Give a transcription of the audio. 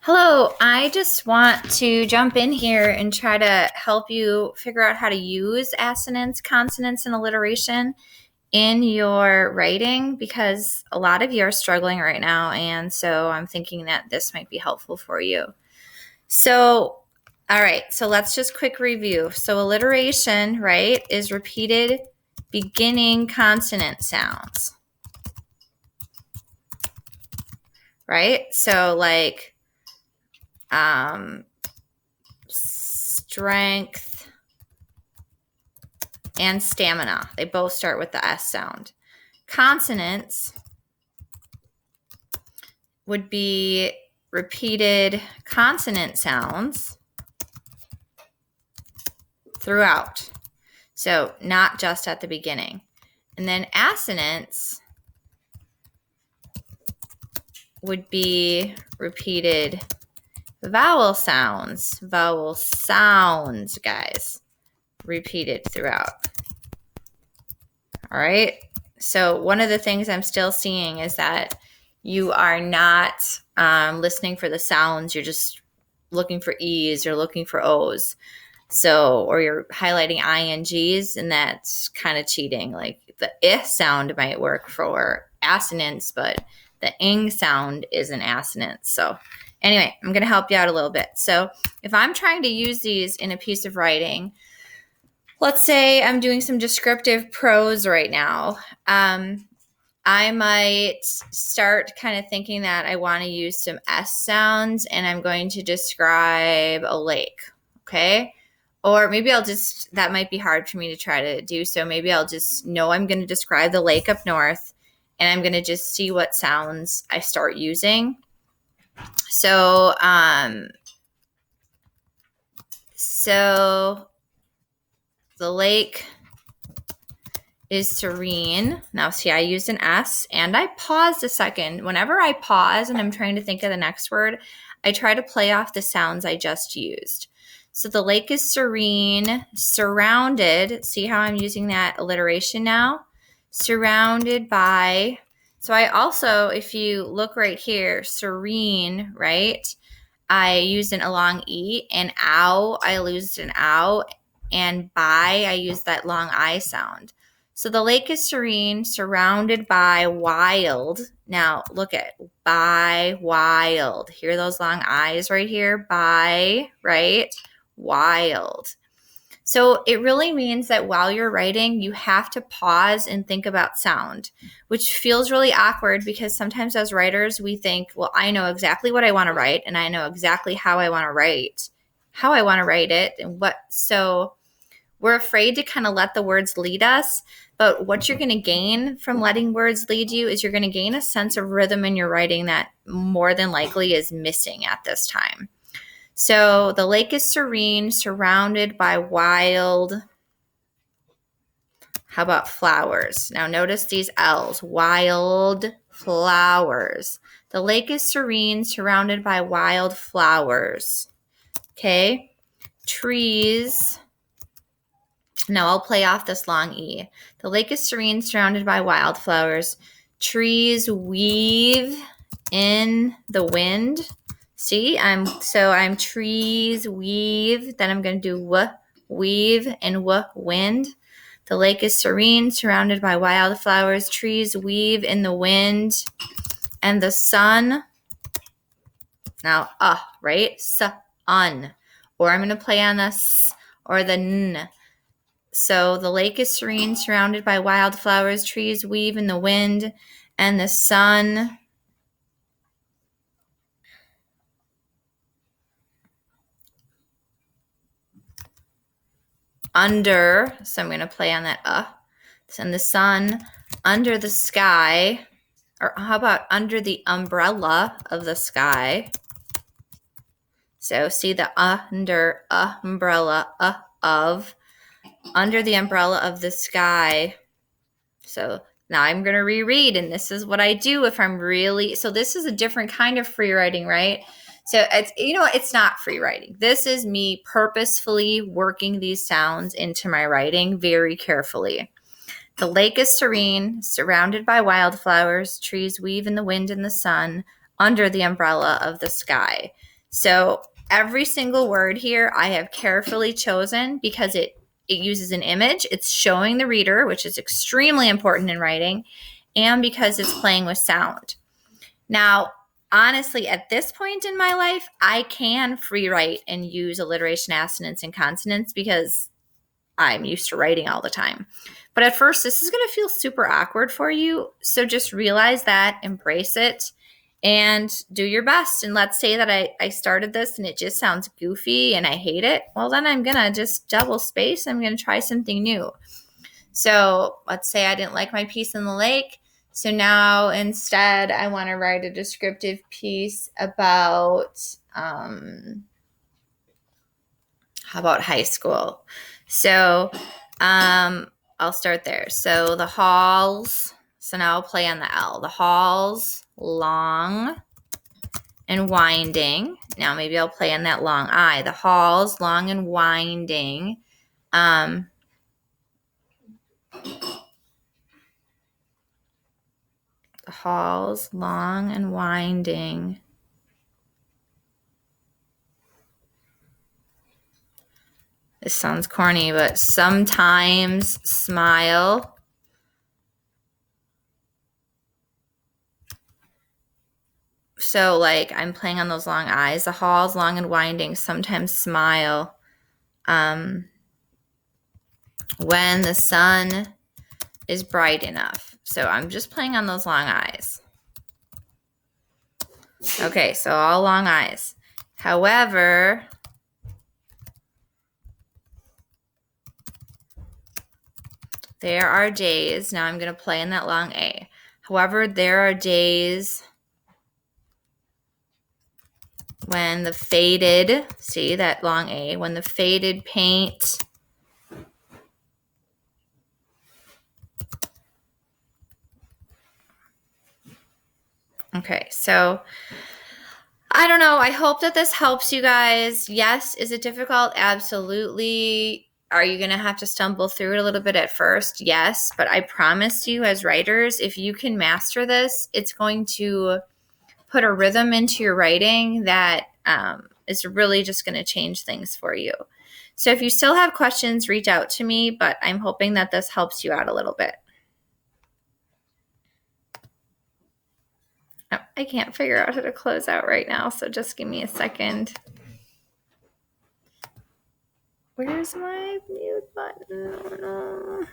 Hello, I just want to jump in here and try to help you figure out how to use assonance, consonance, and alliteration in your writing because a lot of you are struggling right now, and so I'm thinking that this might be helpful for you. So, all right, so let's just quick review. So alliteration, right, is repeated beginning consonant sounds, right? So like strength and stamina. They both start with the S sound. Consonants would be repeated consonant sounds throughout. So not just at the beginning. And then assonance would be repeated vowel sounds, guys, repeated throughout. All right. So one of the things I'm still seeing is that you are not listening for the sounds. You're just looking for E's or looking for O's. So, or you're highlighting INGs, and that's kind of cheating. Like the I sound might work for assonance, but the ing sound is an assonance. So anyway, I'm going to help you out a little bit. So if I'm trying to use these in a piece of writing, let's say I'm doing some descriptive prose right now. I might start kind of thinking that I want to use some S sounds and I'm going to describe a lake, okay? Or maybe that might be hard for me to try to do. So maybe I'll just know I'm going to describe the lake up north and I'm going to just see what sounds I start using. So the lake is serene. Now, see, I used an S and I paused a second. Whenever I pause and I'm trying to think of the next word, I try to play off the sounds I just used. So the lake is serene, surrounded. See how I'm using that alliteration now? Surrounded by. So I also, if you look right here, serene, right? I used a long E, and ow, I used an ow, and by, I used that long I sound. So the lake is serene, surrounded by wild. Now look at by wild. Hear those long I's right here? By, right? Wild. So it really means that while you're writing, you have to pause and think about sound, which feels really awkward because sometimes as writers, we think, well, I know exactly what I want to write and I know exactly how I want to write it and what. So we're afraid to kind of let the words lead us. But what you're going to gain from letting words lead you is you're going to gain a sense of rhythm in your writing that more than likely is missing at this time. So the lake is serene, surrounded by wild. How about flowers? Now notice these L's, wild flowers. The lake is serene, surrounded by wild flowers. Okay. Trees. Now I'll play off this long E. The lake is serene, surrounded by wildflowers. Trees weave in the wind. See, I'm trees weave. Then I'm going to do weave and wind. The lake is serene, surrounded by wildflowers. Trees weave in the wind. And the sun. Now, right? Sun. Or I'm going to play on the S or the N. So the lake is serene, surrounded by wildflowers. Trees weave in the wind. And the sun. Under, so I'm going to play on that and the sun under the sky, or how about under the umbrella of the sky? So see the under umbrella of, under the umbrella of the sky. So now I'm going to reread, and this is what I do if I'm really, so this is a different kind of free writing, right? So it's not free writing. This is me purposefully working these sounds into my writing very carefully. The lake is serene, surrounded by wildflowers. Trees weave in the wind and the sun under the umbrella of the sky. So every single word here I have carefully chosen because it uses an image. It's showing the reader, which is extremely important in writing, and because it's playing with sound. Now, honestly, at this point in my life, I can free write and use alliteration, assonance, and consonants because I'm used to writing all the time. But at first, this is going to feel super awkward for you. So just realize that, embrace it, and do your best. And let's say that I started this and it just sounds goofy and I hate it. Well, then I'm going to just double space. I'm going to try something new. So let's say I didn't like my piece in the lake. So now instead, I want to write a descriptive piece about, how about high school? So I'll start there. So the halls, so now I'll play on the L. The halls, long and winding. Now maybe I'll play on that long I. The halls, long and winding. The halls, long and winding. This sounds corny, but sometimes smile. So like I'm playing on those long I's. The halls, long and winding, sometimes smile. When the sun is bright enough. So I'm just playing on those long I's. Okay, so all long I's. However, there are days, now I'm going to play in that long A. However, there are days when the faded, see that long A, when the faded paint Okay, so I don't know. I hope that this helps you guys. Yes, is it difficult? Absolutely. Are you going to have to stumble through it a little bit at first? Yes, but I promise you as writers, if you can master this, it's going to put a rhythm into your writing that is really just going to change things for you. So if you still have questions, reach out to me, but I'm hoping that this helps you out a little bit. Oh, I can't figure out how to close out right now, so just give me a second. Where's my mute button?